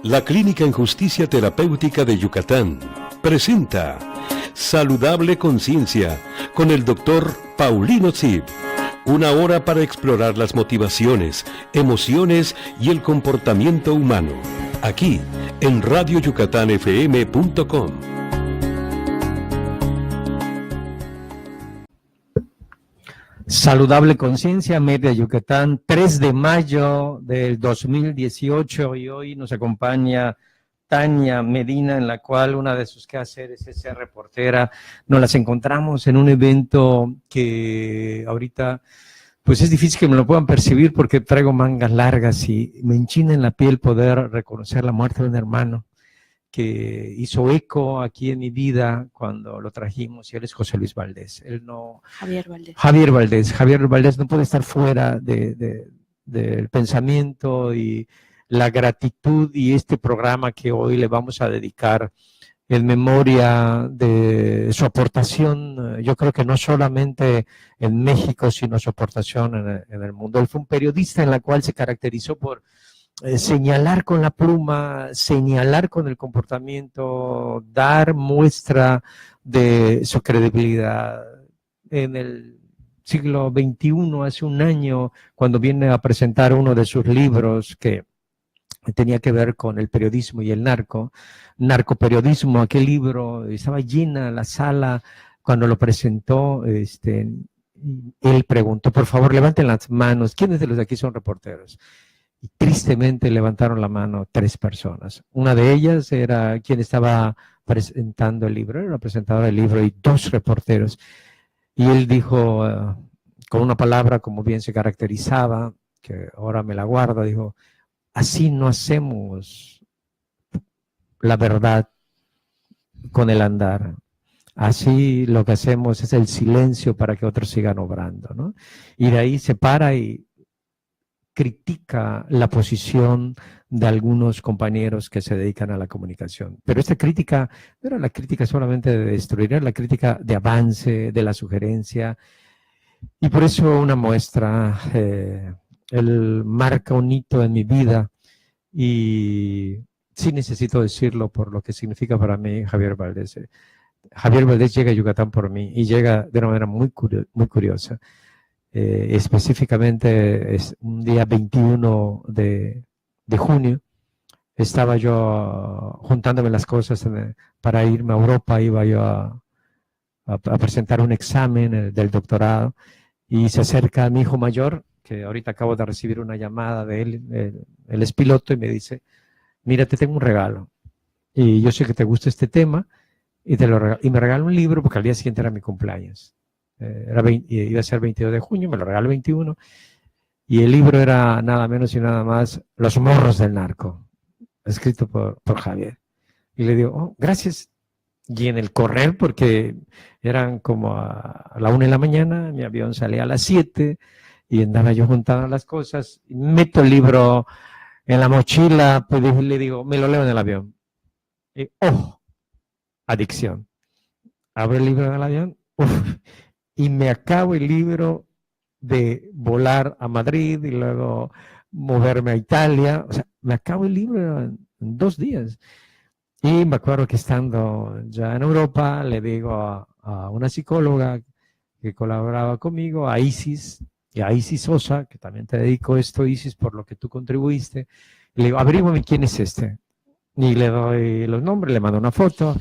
La Clínica en Justicia Terapéutica de Yucatán presenta Saludable Conciencia con el Dr. Paulino Zip. Una hora para explorar las motivaciones, emociones y el comportamiento humano. Aquí, en radioyucatanfm.com. Saludable Conciencia, Media Yucatán, 3 de mayo del 2018, y hoy nos acompaña Tania Medina, en la cual una de sus quehaceres es ser reportera. Nos las encontramos en un evento que ahorita pues es difícil que me lo puedan percibir porque traigo mangas largas y me enchina en la piel poder reconocer la muerte de un hermano que hizo eco aquí en mi vida cuando lo trajimos, y él es José Luis Valdés. Él no... Javier Valdés no puede estar fuera del pensamiento y la gratitud, y este programa que hoy le vamos a dedicar en memoria de su aportación, yo creo que no solamente en México, sino su aportación en el mundo. Él fue un periodista en la cual se caracterizó por señalar con la pluma, señalar con el comportamiento, dar muestra de su credibilidad. En el siglo XXI, hace un año, cuando viene a presentar uno de sus libros que tenía que ver con el periodismo y el narcoperiodismo, aquel libro, estaba llena la sala cuando lo presentó. Él preguntó, por favor, levanten las manos, ¿quiénes de los de aquí son reporteros? Y tristemente levantaron la mano 3 personas. Una de ellas era quien estaba presentando el libro, era la presentadora del libro, y 2 reporteros. Y él dijo, con una palabra como bien se caracterizaba, que ahora me la guardo, dijo: así no hacemos la verdad con el andar. Así lo que hacemos es el silencio para que otros sigan obrando, ¿no? Y de ahí se para y critica la posición de algunos compañeros que se dedican a la comunicación. Pero esta crítica no era la crítica solamente de destruir, era la crítica de avance, de la sugerencia. Y por eso una muestra, él marca un hito en mi vida, y sí necesito decirlo por lo que significa para mí Javier Valdés. Javier Valdés llega a Yucatán por mí, y llega de una manera muy curiosa. Específicamente es un día 21 de junio, estaba yo juntándome las cosas para irme a Europa. Iba yo a presentar un examen del doctorado, y se acerca mi hijo mayor, que ahorita acabo de recibir una llamada de él, él es piloto, y me dice: mira, te tengo un regalo, y yo sé que te gusta este tema, y me regala un libro, porque al día siguiente era mi cumpleaños. Iba a ser 22 de junio, me lo regaló el 21, y el libro era nada menos y nada más Los morros del narco, escrito por Javier. Y le digo: oh, gracias. Y en el correr, porque eran como a la 1 de la mañana, mi avión salía a las 7, y andaba yo juntando las cosas, y meto el libro en la mochila, pues le digo: me lo leo en el avión. Y, adicción. Abro el libro en el avión, y me acabo el libro de volar a Madrid y luego moverme a Italia. O sea, me acabo el libro en 2 días. Y me acuerdo que estando ya en Europa, le digo a una psicóloga que colaboraba conmigo, a Isis, y a Isis Sosa, que también te dedico esto, Isis, por lo que tú contribuiste. Y le digo: averígüame quién es este. Y le doy los nombres, le mando una foto,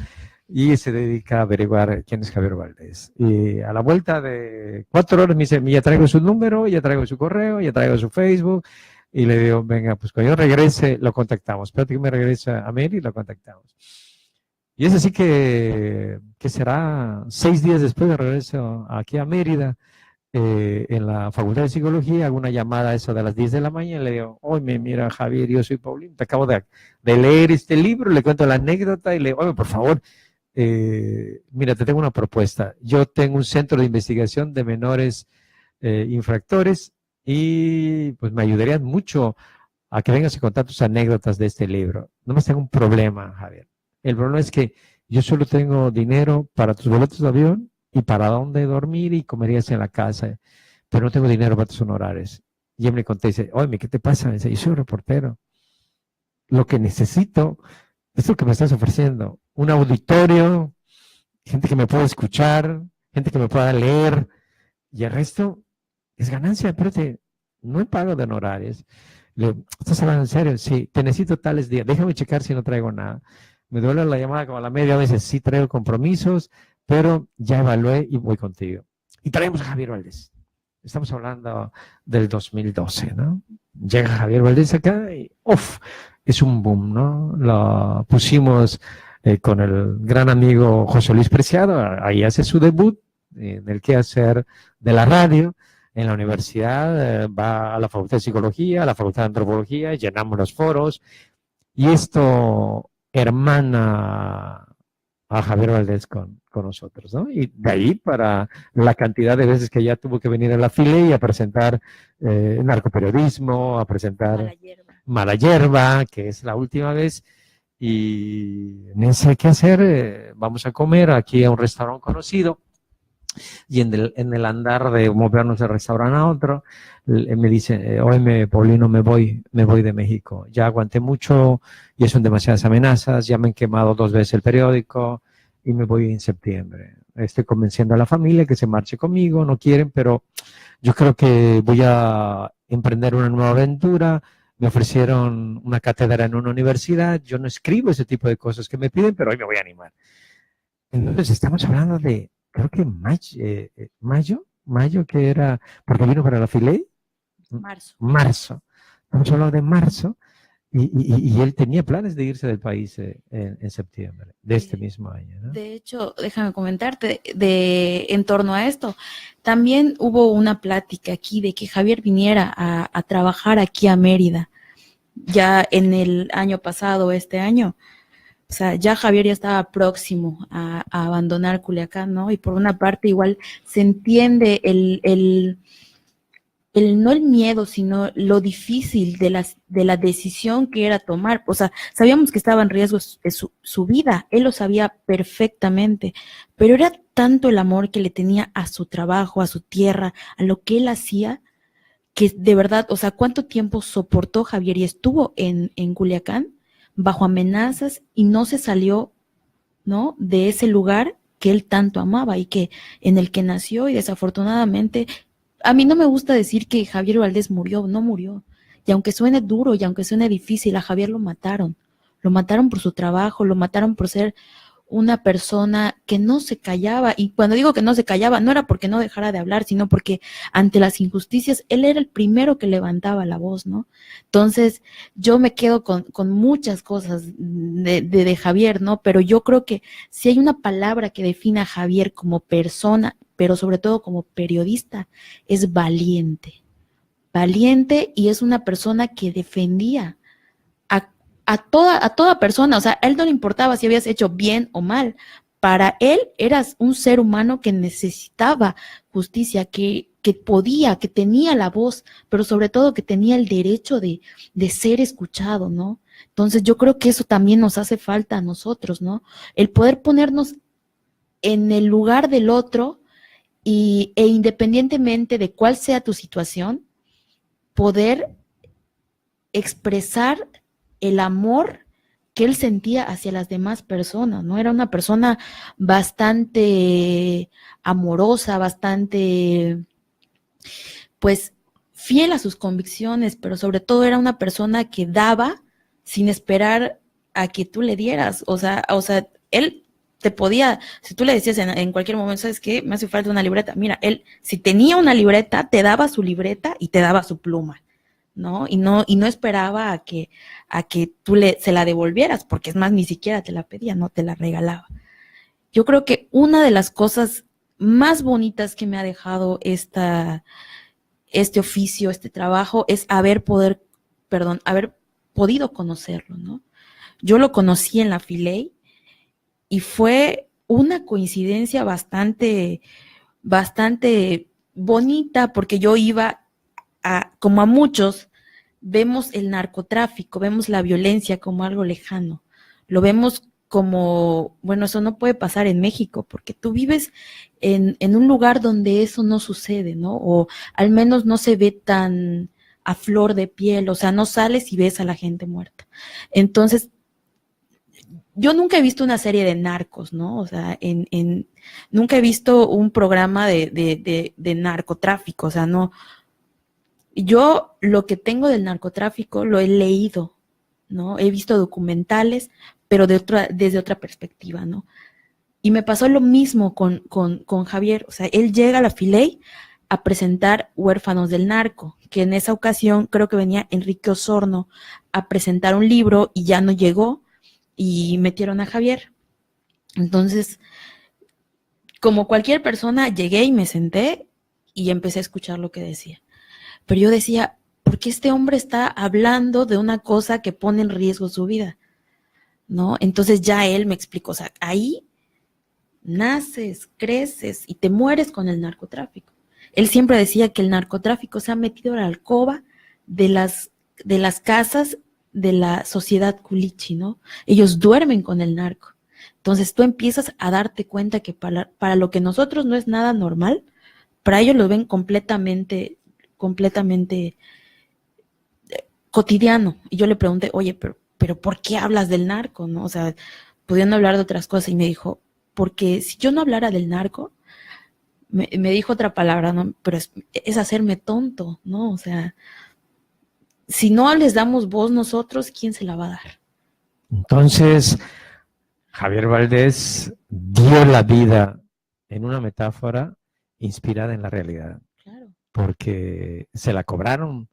y se dedica a averiguar quién es Javier Valdés. Y a la vuelta de 4 horas me dice: ya traigo su número, ya traigo su correo, ya traigo su Facebook. Y le digo: venga, pues cuando yo regrese lo contactamos. Espérate que me regrese a Mérida y lo contactamos. Y es así que será 6 días después de regreso aquí a Mérida, en la Facultad de Psicología, hago una llamada a eso de las 10 de la mañana, y le digo: oye, mira, Javier, yo soy Paulino, te acabo de leer este libro, le cuento la anécdota, y le digo: oye, por favor, mira, te tengo una propuesta. Yo tengo un centro de investigación de menores infractores, y pues me ayudarían mucho a que vengas a contar tus anécdotas de este libro. No más tengo un problema, Javier. El problema es que yo solo tengo dinero para tus boletos de avión y para dónde dormir y comerías en la casa, pero no tengo dinero para tus honorarios. Y él me contesta, oye, ¿qué te pasa? Me dice, yo soy un reportero. Lo que necesito es lo que me estás ofreciendo. Un auditorio, gente que me pueda escuchar, gente que me pueda leer, y el resto es ganancia. Espérate, no he pago de honorarios. Le digo, ¿estás hablando en serio? Sí, te necesito tales días. Déjame checar si no traigo nada. Me duele la llamada como a la media vez, sí traigo compromisos, pero ya evalué y voy contigo. Y traemos a Javier Valdés. Estamos hablando del 2012, ¿no? Llega Javier Valdés acá y ¡uf! Es un boom, ¿no? Lo pusimos con el gran amigo José Luis Preciado, ahí hace su debut en el quehacer de la radio. En la universidad va a la Facultad de Psicología, a la Facultad de Antropología, llenamos los foros y esto hermana a Javier Valdés con nosotros, ¿no? Y de ahí para la cantidad de veces que ya tuvo que venir a la FILE y a presentar narcoperiodismo, a presentar Mala Hierba, que es la última vez, y en ese qué hacer, vamos a comer aquí a un restaurante conocido, y en el andar de movernos de restaurante a otro, me dice, oye, Paulino, me voy de México. Ya aguanté mucho, y son demasiadas amenazas, ya me han quemado 2 veces el periódico, y me voy en septiembre. Estoy convenciendo a la familia que se marche conmigo, no quieren, pero yo creo que voy a emprender una nueva aventura. Me ofrecieron una cátedra en una universidad, yo no escribo ese tipo de cosas que me piden, pero hoy me voy a animar. Entonces estamos hablando de, creo que mayo, que era, porque vino para la FILE. Marzo. Estamos hablando de marzo, y él tenía planes de irse del país en septiembre de este mismo año, ¿no? De hecho, déjame comentarte en torno a esto. También hubo una plática aquí de que Javier viniera a trabajar aquí a Mérida, ya en el año pasado, este año. O sea, ya Javier ya estaba próximo a abandonar Culiacán, ¿no? Y por una parte igual se entiende no el miedo, sino lo difícil de la decisión que era tomar. O sea, sabíamos que estaba en riesgo su vida, él lo sabía perfectamente, pero era tanto el amor que le tenía a su trabajo, a su tierra, a lo que él hacía, que de verdad, o sea, ¿cuánto tiempo soportó Javier y estuvo en Culiacán bajo amenazas y no se salió, ¿no?, de ese lugar que él tanto amaba y que en el que nació? Y desafortunadamente, a mí no me gusta decir que Javier Valdés murió, no murió. Y aunque suene duro y aunque suene difícil, a Javier lo mataron. Lo mataron por su trabajo, lo mataron por ser una persona que no se callaba. Y cuando digo que no se callaba, no era porque no dejara de hablar, sino porque ante las injusticias, él era el primero que levantaba la voz, ¿no? Entonces, yo me quedo con muchas cosas de Javier, ¿no? Pero yo creo que si hay una palabra que define a Javier como persona, pero sobre todo como periodista, es valiente. Valiente, y es una persona que defendía a toda persona. O sea, a él no le importaba si habías hecho bien o mal. Para él eras un ser humano que necesitaba justicia, que podía, que tenía la voz, pero sobre todo que tenía el derecho de ser escuchado, ¿no? Entonces yo creo que eso también nos hace falta a nosotros, ¿no? El poder ponernos en el lugar del otro e independientemente de cuál sea tu situación, poder expresar el amor que él sentía hacia las demás personas, ¿no? Era una persona bastante amorosa, bastante, pues, fiel a sus convicciones, pero sobre todo era una persona que daba sin esperar a que tú le dieras. O sea, él te podía, si tú le decías en cualquier momento, ¿sabes qué? Me hace falta una libreta. Mira, él, si tenía una libreta, te daba su libreta y te daba su pluma, ¿no? Y no esperaba a que tú se la devolvieras, porque es más, ni siquiera te la pedía, no te la regalaba. Yo creo que una de las cosas más bonitas que me ha dejado este oficio, este trabajo, es haber podido conocerlo, ¿no? Yo lo conocí en la FILE y fue una coincidencia bastante bonita, porque yo iba como a muchos, vemos el narcotráfico, vemos la violencia como algo lejano, lo vemos como, bueno, eso no puede pasar en México, porque tú vives en un lugar donde eso no sucede, ¿no? O al menos no se ve tan a flor de piel, o sea, no sales y ves a la gente muerta. Entonces, yo nunca he visto una serie de narcos, ¿no? O sea, nunca he visto un programa de narcotráfico, o sea, no. Yo lo que tengo del narcotráfico lo he leído, ¿no? He visto documentales, pero desde otra perspectiva, ¿no? Y me pasó lo mismo con Javier, o sea, él llega a la Filey a presentar Huérfanos del Narco, que en esa ocasión creo que venía Enrique Osorno a presentar un libro y ya no llegó, y metieron a Javier. Entonces, como cualquier persona, llegué y me senté y empecé a escuchar lo que decía. Pero yo decía, ¿por qué este hombre está hablando de una cosa que pone en riesgo su vida? ¿No? Entonces ya él me explicó, o sea, ahí naces, creces y te mueres con el narcotráfico. Él siempre decía que el narcotráfico se ha metido a la alcoba de las casas de la sociedad culichi, ¿no? Ellos duermen con el narco. Entonces tú empiezas a darte cuenta que para lo que nosotros no es nada normal, para ellos lo ven completamente cotidiano. Y yo le pregunté, oye, pero ¿por qué hablas del narco, no? O sea, pudiendo hablar de otras cosas. Y me dijo, porque si yo no hablara del narco, me dijo otra palabra, ¿no? Pero es hacerme tonto, ¿no? O sea, si no les damos voz nosotros, ¿quién se la va a dar? Entonces, Javier Valdés dio la vida en una metáfora inspirada en la realidad. Claro. Porque se la cobraron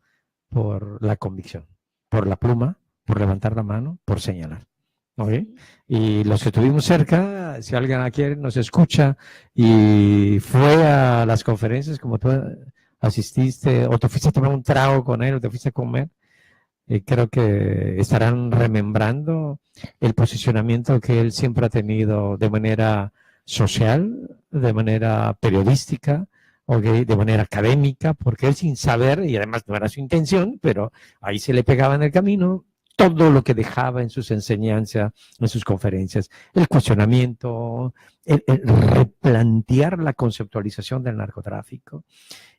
por la convicción, por la pluma, por levantar la mano, por señalar. ¿Okay? Y los que estuvimos cerca, si alguien aquí nos escucha y fue a las conferencias como tú asististe, o te fuiste a tomar un trago con él, o te fuiste a comer, creo que estarán remembrando el posicionamiento que él siempre ha tenido de manera social, de manera periodística, okay, de manera académica, porque él sin saber, y además no era su intención, pero ahí se le pegaba en el camino todo lo que dejaba en sus enseñanzas, en sus conferencias, el cuestionamiento, el replantear la conceptualización del narcotráfico.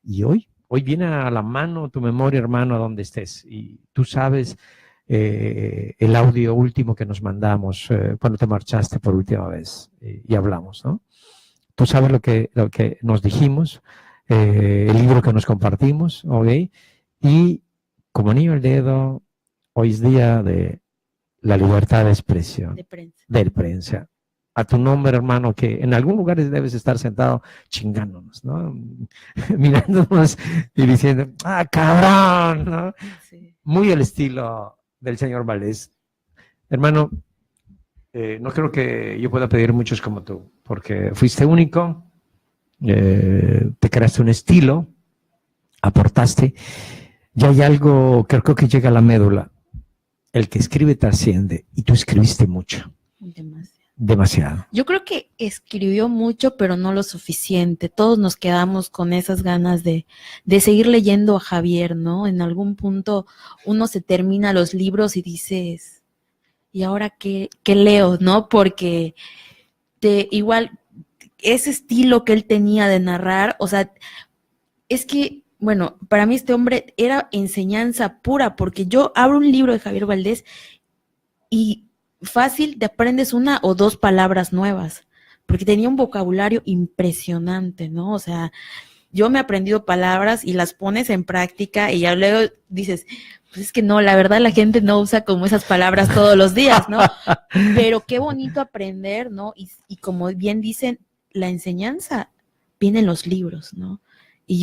Y hoy viene a la mano tu memoria, hermano, a donde estés. Y tú sabes el audio último que nos mandamos cuando te marchaste por última vez y hablamos, ¿no? Tú sabes lo que nos dijimos, el libro que nos compartimos, ¿ok? Y como anillo al dedo, hoy es día de la libertad de expresión, de prensa. A tu nombre, hermano, que en algún lugar debes estar sentado chingándonos, ¿no? Mirándonos y diciendo, ¡ah, cabrón! ¿No? Sí. Muy el estilo del señor Valdés. Hermano, no creo que yo pueda pedir muchos como tú, porque fuiste único, te creaste un estilo, aportaste, y hay algo que creo que llega a la médula. El que escribe trasciende, y tú escribiste mucho. Demasiado. Yo creo que escribió mucho, pero no lo suficiente. Todos nos quedamos con esas ganas de seguir leyendo a Javier, ¿no? En algún punto uno se termina los libros y dices, ¿y ahora qué leo, no? Porque igual ese estilo que él tenía de narrar, o sea, es que, bueno, para mí este hombre era enseñanza pura, porque yo abro un libro de Javier Valdés y fácil te aprendes una o dos palabras nuevas, porque tenía un vocabulario impresionante, ¿no? O sea, yo me he aprendido palabras y las pones en práctica y ya luego dices, pues es que no, la verdad la gente no usa como esas palabras todos los días, ¿no? Pero qué bonito aprender, ¿no? Y como bien dicen, la enseñanza viene en los libros, ¿no? Y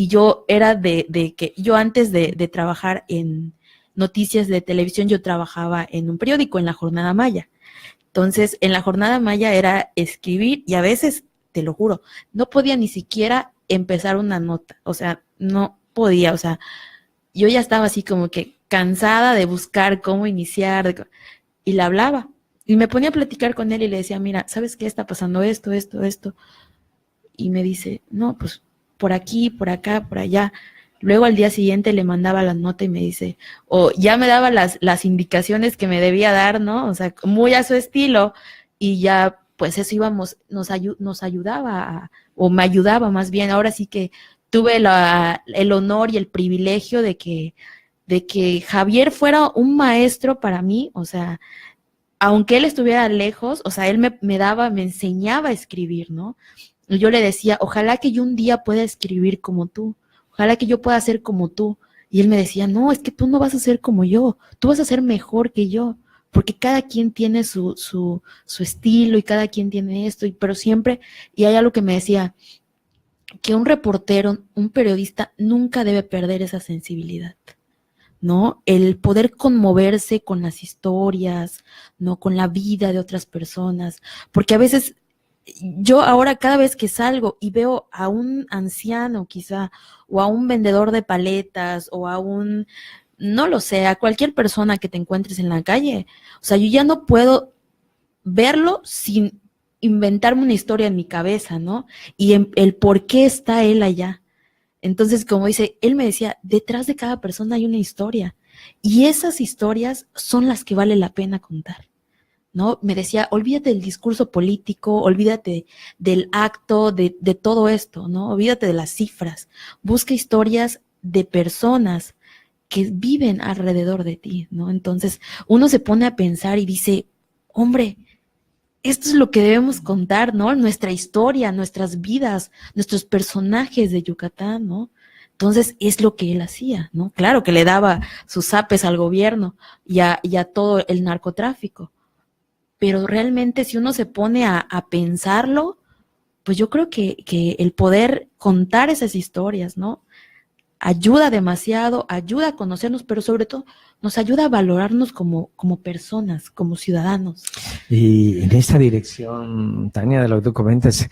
yo era de que yo antes de trabajar en noticias de televisión, yo trabajaba en un periódico, en La Jornada Maya. Entonces, en La Jornada Maya era escribir y a veces, te lo juro, no podía ni siquiera empezar una nota, o sea, no podía, o sea, yo ya estaba así como que cansada de buscar cómo iniciar, y le hablaba, y me ponía a platicar con él y le decía, mira, ¿sabes qué está pasando? Esto, y me dice, no, pues, por aquí, por acá, por allá. Luego al día siguiente le mandaba la nota y me dice, o ya me daba las indicaciones que me debía dar, ¿no? O sea, muy a su estilo, y ya, pues eso íbamos, nos ayudaba, o me ayudaba más bien, ahora sí que tuve el honor y el privilegio de que Javier fuera un maestro para mí, o sea, aunque él estuviera lejos, o sea, él me enseñaba a escribir, ¿no? Y yo le decía, ojalá que yo un día pueda escribir como tú, ojalá que yo pueda ser como tú. Y él me decía, no, es que tú no vas a ser como yo, tú vas a ser mejor que yo, porque cada quien tiene su estilo y cada quien tiene esto, pero siempre, y hay algo que me decía, que un reportero, un periodista, nunca debe perder esa sensibilidad, ¿no? El poder conmoverse con las historias, ¿no? Con la vida de otras personas, porque a veces yo ahora cada vez que salgo y veo a un anciano quizá, o a un vendedor de paletas, o a un, no lo sé, a cualquier persona que te encuentres en la calle, o sea, yo ya no puedo verlo sin inventarme una historia en mi cabeza, ¿no? Y el por qué está él allá. Entonces, como dice, él me decía, detrás de cada persona hay una historia y esas historias son las que vale la pena contar, ¿no? Me decía, olvídate del discurso político, olvídate del acto, de todo esto, ¿no? Olvídate de las cifras, busca historias de personas que viven alrededor de ti, ¿no? Entonces, uno se pone a pensar y dice, hombre, esto es lo que debemos contar, ¿no? Nuestra historia, nuestras vidas, nuestros personajes de Yucatán, ¿no? Entonces, es lo que él hacía, ¿no? Claro que le daba sus zapes al gobierno y a todo el narcotráfico, pero realmente si uno se pone a pensarlo, pues yo creo que el poder contar esas historias, ¿no? Ayuda demasiado, ayuda a conocernos, pero sobre todo nos ayuda a valorarnos como personas, como ciudadanos. Y en esa dirección, Tania, de lo que tú comentas,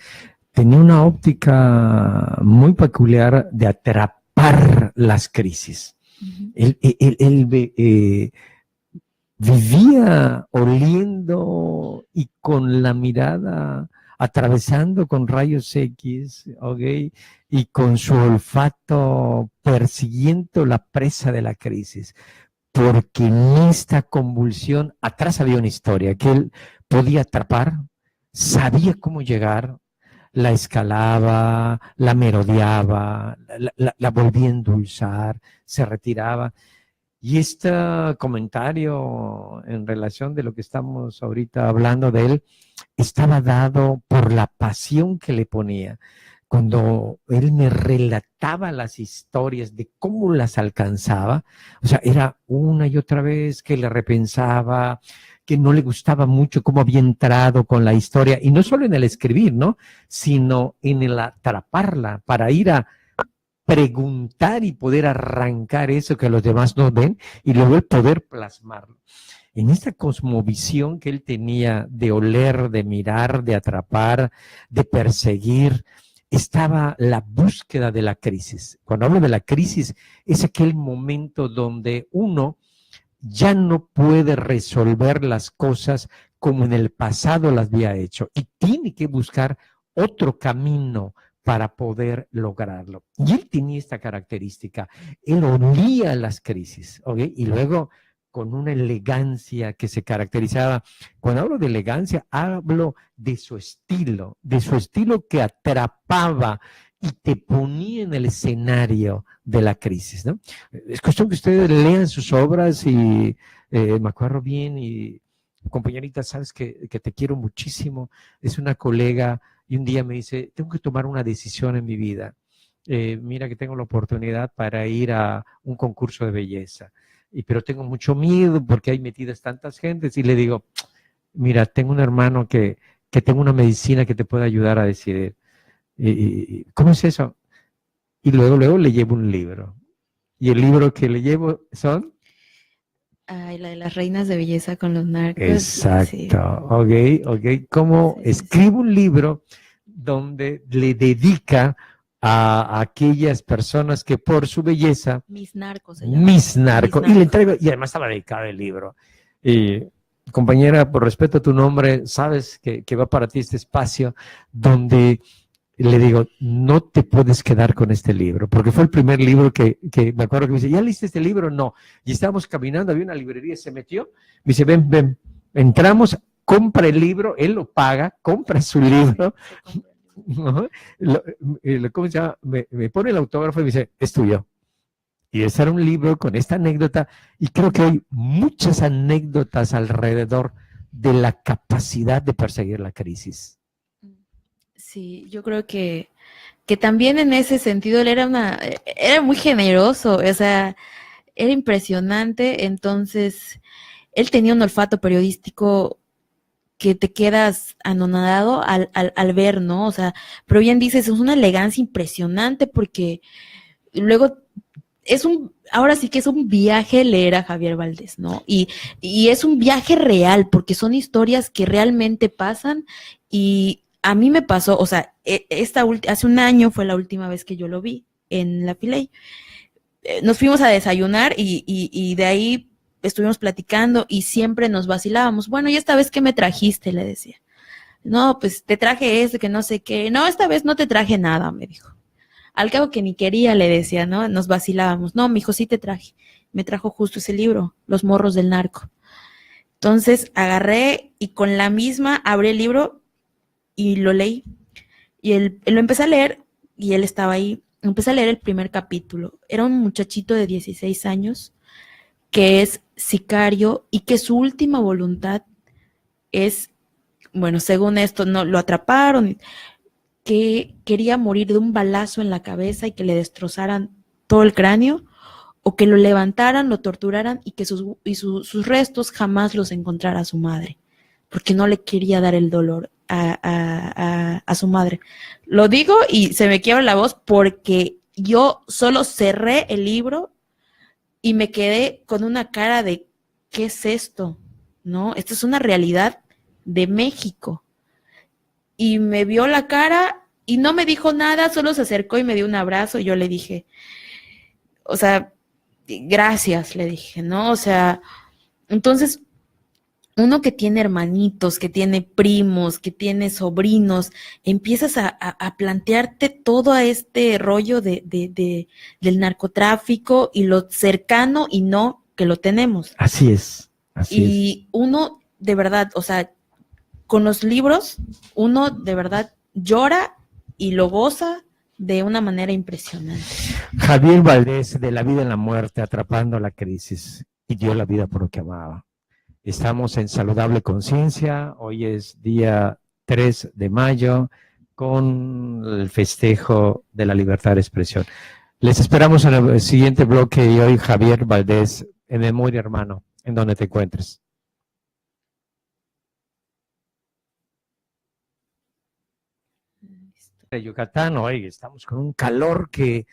tenía una óptica muy peculiar de atrapar las crisis. Uh-huh. Él vivía oliendo y con la mirada atravesando con rayos X, ¿ok? Y con su olfato persiguiendo la presa de la crisis. Porque en esta convulsión, atrás había una historia que él podía atrapar, sabía cómo llegar, la escalaba, la merodeaba, la volvía a endulzar, se retiraba. Y este comentario en relación de lo que estamos ahorita hablando de él, estaba dado por la pasión que le ponía. Cuando él me relataba las historias de cómo las alcanzaba, o sea, era una y otra vez que le repensaba, que no le gustaba mucho cómo había entrado con la historia, y no solo en el escribir, ¿no? Sino en el atraparla para ir a preguntar y poder arrancar eso que los demás no ven y luego el poder plasmarlo. En esta cosmovisión que él tenía de oler, de mirar, de atrapar, de perseguir, estaba la búsqueda de la crisis. Cuando hablo de la crisis, es aquel momento donde uno ya no puede resolver las cosas como en el pasado las había hecho y tiene que buscar otro camino para poder lograrlo. Y él tenía esta característica, él olía las crisis, ¿ok? Y luego con una elegancia que se caracterizaba. Cuando hablo de elegancia, hablo de su estilo que atrapaba y te ponía en el escenario de la crisis, ¿no? Es cuestión que ustedes lean sus obras y me acuerdo bien y compañerita, sabes que te quiero muchísimo, es una colega y un día me dice, tengo que tomar una decisión en mi vida. Mira que tengo la oportunidad para ir a un concurso de belleza, pero tengo mucho miedo porque hay metidas tantas gentes y le digo, mira, tengo un hermano que tengo una medicina que te puede ayudar a decidir. ¿Cómo es eso? Y luego le llevo un libro. Y el libro que le llevo son... Ay, la de las reinas de belleza con los narcos. Exacto, sí. Ok. ¿Cómo escribo un libro donde le dedica a aquellas personas que por su belleza... Mis narcos. Y le entrego, y además estaba dedicado el libro. Y compañera, por respeto a tu nombre, sabes que va para ti este espacio donde... Le digo, no te puedes quedar con este libro, porque fue el primer libro que me acuerdo que me dice, ¿ya leíste este libro? No. Y estábamos caminando, había una librería, se metió, me dice, ven, entramos, compra el libro, él lo paga, compra su libro, ¿no? ¿Cómo se llama? Me pone el autógrafo y me dice, es tuyo. Y ese era un libro con esta anécdota, y creo que hay muchas anécdotas alrededor de la capacidad de perseguir la crisis. Sí, yo creo que también en ese sentido él era muy generoso, o sea, era impresionante. Entonces él tenía un olfato periodístico que te quedas anonadado al ver, ¿no? O sea, pero bien dices, es una elegancia impresionante, porque luego ahora sí que es un viaje leer a Javier Valdés, ¿no? Y es un viaje real, porque son historias que realmente pasan. Y a mí me pasó, o sea, hace un año fue la última vez que yo lo vi en la Filey. Nos fuimos a desayunar y de ahí estuvimos platicando y siempre nos vacilábamos. Bueno, ¿y esta vez qué me trajiste?, le decía. No, pues te traje esto, que no sé qué. No, esta vez no te traje nada, me dijo. Al cabo que ni quería, le decía, ¿no? Nos vacilábamos. No, mijo, sí te traje. Me trajo justo ese libro, Los morros del narco. Entonces agarré y con la misma abrí el libro y lo leí. Y él lo empecé a leer y él estaba ahí. Empecé a leer el primer capítulo. Era un muchachito de 16 años que es sicario y que su última voluntad es, bueno, según esto, no lo atraparon, que quería morir de un balazo en la cabeza y que le destrozaran todo el cráneo, o que lo levantaran, lo torturaran y que sus restos jamás los encontrara su madre, porque no le quería dar el dolor a su madre. Lo digo y se me quiebra la voz porque yo solo cerré el libro y me quedé con una cara de ¿qué es esto? ¿No? Esto es una realidad de México. Y me vio la cara y no me dijo nada, solo se acercó y me dio un abrazo. Y yo le dije, o sea, gracias, le dije, ¿no? O sea, entonces, uno que tiene hermanitos, que tiene primos, que tiene sobrinos, empiezas a plantearte todo este rollo del narcotráfico y lo cercano y no que lo tenemos. Así es. Y uno, de verdad, o sea, con los libros, uno de verdad llora y lo goza de una manera impresionante. Javier Valdés, de la vida en la muerte, atrapando la crisis, y dio la vida por lo que amaba. Estamos en Saludable Conciencia, hoy es día 3 de mayo, con el festejo de la libertad de expresión. Les esperamos en el siguiente bloque, y hoy Javier Valdés, en memoria, hermano, en donde te encuentres. De Yucatán, hoy estamos con un calor que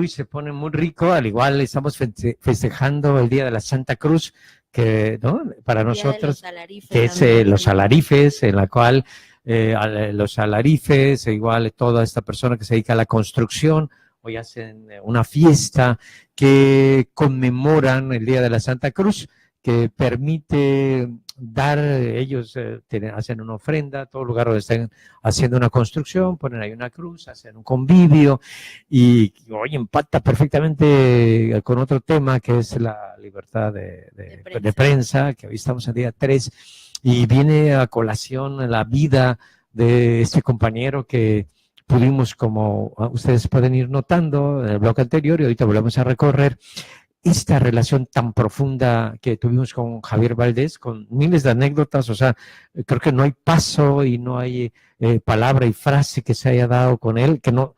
se pone muy rico, al igual estamos festejando el Día de la Santa Cruz, que ¿no? Para nosotros, que es los alarifes, en la cual los alarifes, igual toda esta persona que se dedica a la construcción, hoy hacen una fiesta que conmemoran el Día de la Santa Cruz, que permite dar, ellos hacen una ofrenda, todo lugar donde estén haciendo una construcción, ponen ahí una cruz, hacen un convivio, y hoy empata perfectamente con otro tema que es la libertad de prensa, que hoy estamos en día 3, y viene a colación la vida de este compañero que pudimos, como ustedes pueden ir notando en el bloque anterior, y ahorita volvemos a recorrer esta relación tan profunda que tuvimos con Javier Valdés, con miles de anécdotas. O sea, creo que no hay paso y no hay palabra y frase que se haya dado con él que no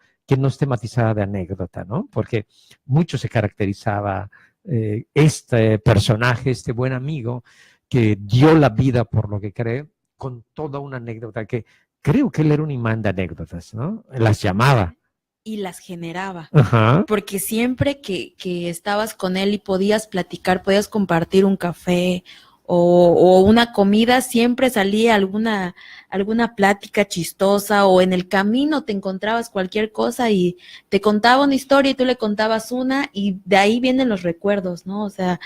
esté matizada de anécdota, ¿no? Porque mucho se caracterizaba este personaje, este buen amigo, que dio la vida por lo que cree, con toda una anécdota que creo que él era un imán de anécdotas, ¿no? Las llamaba. Y las generaba. Ajá. Porque siempre que estabas con él y podías platicar, podías compartir un café o una comida, siempre salía alguna plática chistosa, o en el camino te encontrabas cualquier cosa y te contaba una historia y tú le contabas una, y de ahí vienen los recuerdos, ¿no? O sea,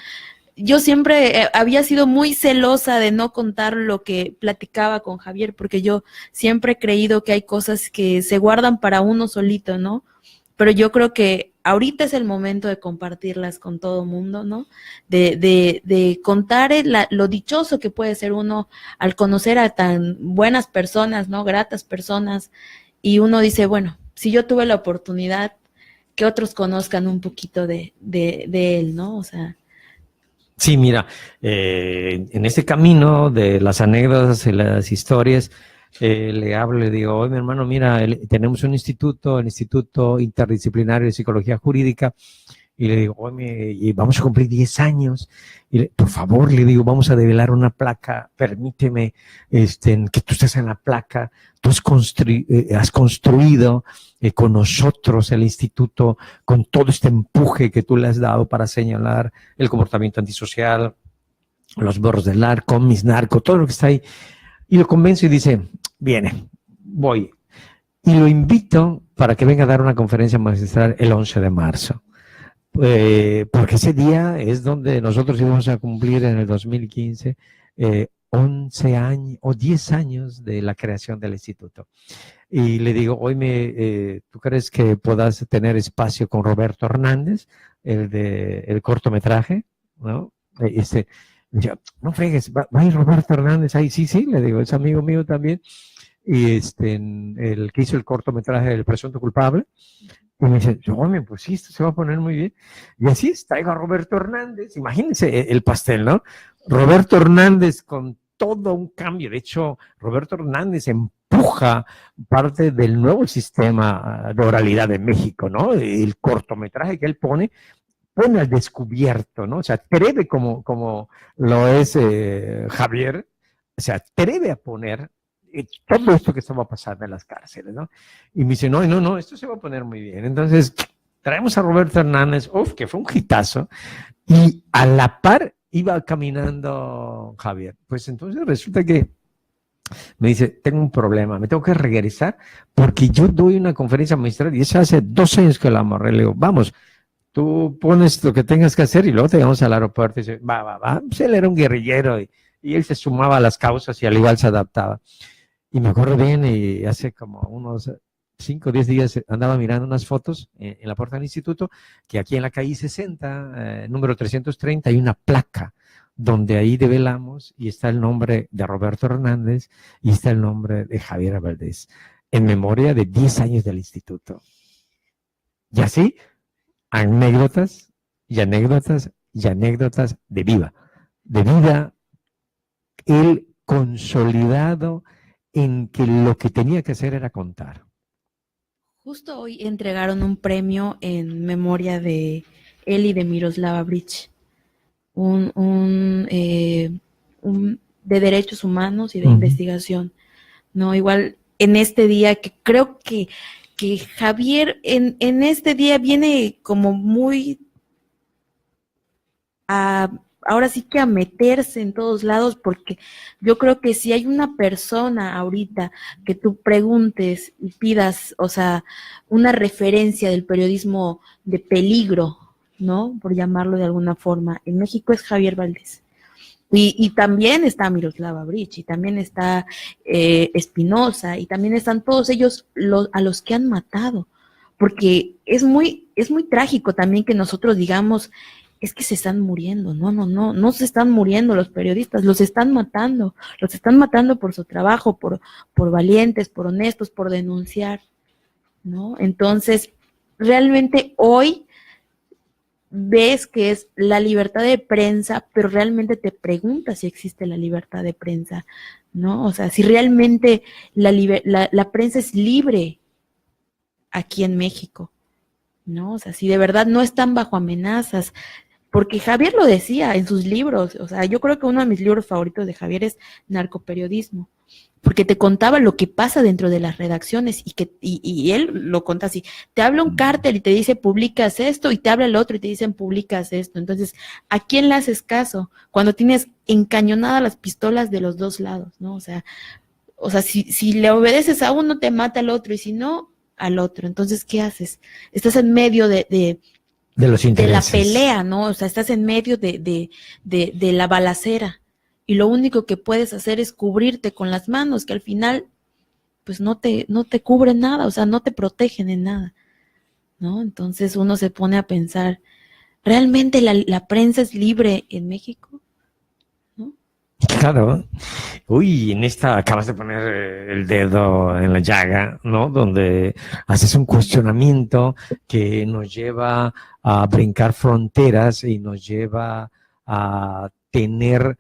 yo siempre había sido muy celosa de no contar lo que platicaba con Javier, porque yo siempre he creído que hay cosas que se guardan para uno solito, ¿no? Pero yo creo que ahorita es el momento de compartirlas con todo mundo, ¿no? De contar lo dichoso que puede ser uno al conocer a tan buenas personas, ¿no? Gratas personas, y uno dice, bueno, si yo tuve la oportunidad, que otros conozcan un poquito de él, ¿no? O sea. Sí, mira, en este camino de las anécdotas y las historias, le hablo, le digo, oye, mi hermano, mira, tenemos un instituto, el Instituto Interdisciplinario de Psicología Jurídica, y le digo, oye, y vamos a cumplir 10 años, y por favor, le digo, vamos a develar una placa, permíteme que tú estés en la placa, tú has construido con nosotros el instituto, con todo este empuje que tú le has dado para señalar el comportamiento antisocial, los borros del narco, mis narcos, todo lo que está ahí. Y lo convenzo y dice, viene, voy. Y lo invito para que venga a dar una conferencia magistral el 11 de marzo. Porque ese día es donde nosotros íbamos a cumplir en el 2015 11 años o 10 años de la creación del instituto. Y le digo, oye, ¿tú crees que puedas tener espacio con Roberto Hernández, el cortometraje? ¿No? No fregues, va a ir Roberto Hernández ahí. Sí, le digo, es amigo mío también. Y el que hizo el cortometraje El presunto culpable. Y me dice, hombre, pues sí, esto se va a poner muy bien. Y así es, traigo a Roberto Hernández, imagínense el pastel, ¿no? Roberto Hernández con todo un cambio. De hecho, Roberto Hernández empuja parte del nuevo sistema de oralidad de México, ¿no? El cortometraje que él pone al descubierto, ¿no? O sea, atreve como lo es Javier, o sea, atreve a poner todo esto que estaba pasando en las cárceles, ¿no? Y me dice, no, esto se va a poner muy bien. Entonces, traemos a Roberto Hernández, que fue un hitazo, y a la par iba caminando Javier. Pues entonces resulta que me dice, tengo un problema, me tengo que regresar porque yo doy una conferencia magistral y eso hace 2 años que la amarré. Le digo, vamos, tú pones lo que tengas que hacer y luego te llevamos al aeropuerto. Y dice, va. Pues él era un guerrillero y él se sumaba a las causas y al igual se adaptaba. Y me acuerdo bien, y hace como unos 5 o 10 días andaba mirando unas fotos en la puerta del instituto, que aquí en la calle 60, número 330, hay una placa donde ahí develamos y está el nombre de Roberto Hernández y está el nombre de Javier Valdés, en memoria de 10 años del instituto. Y así, anécdotas y anécdotas y anécdotas de vida, el consolidado en que lo que tenía que hacer era contar. Justo hoy entregaron un premio en memoria de él y de Miroslava Breach, de derechos humanos y de investigación, ¿no? Igual en este día que creo que Javier en este día viene como muy ahora sí que a meterse en todos lados, porque yo creo que si hay una persona ahorita que tú preguntes y pidas, o sea, una referencia del periodismo de peligro, ¿no? Por llamarlo de alguna forma, en México es Javier Valdés. Y también está Miroslava Breach, y también está Espinosa, y también están todos ellos a los que han matado, porque es muy trágico también que nosotros digamos, es que se están muriendo. No se están muriendo los periodistas, los están matando por su trabajo, por valientes, por honestos, por denunciar, ¿no? Entonces, realmente hoy ves que es la libertad de prensa, pero realmente te preguntas si existe la libertad de prensa, ¿no? O sea, si realmente la prensa es libre aquí en México, ¿no? O sea, si de verdad no están bajo amenazas, porque Javier lo decía en sus libros, o sea, yo creo que uno de mis libros favoritos de Javier es Narcoperiodismo, porque te contaba lo que pasa dentro de las redacciones y él lo cuenta así, te habla un cártel y te dice publicas esto y te habla el otro y te dicen publicas esto, entonces, ¿a quién le haces caso? Cuando tienes encañonadas las pistolas de los dos lados, ¿no? O sea, si le obedeces a uno te mata al otro y si no, al otro, entonces, ¿qué haces? Estás en medio de los intereses. De la pelea, ¿no? O sea, estás en medio de la balacera y lo único que puedes hacer es cubrirte con las manos, que al final pues no te cubren nada, o sea, no te protegen en nada, ¿no? Entonces uno se pone a pensar, ¿realmente la prensa es libre en México? ¿No? Claro. Uy, en esta acabas de poner el dedo en la llaga, ¿no? Donde haces un cuestionamiento que nos lleva a brincar fronteras y nos lleva a tener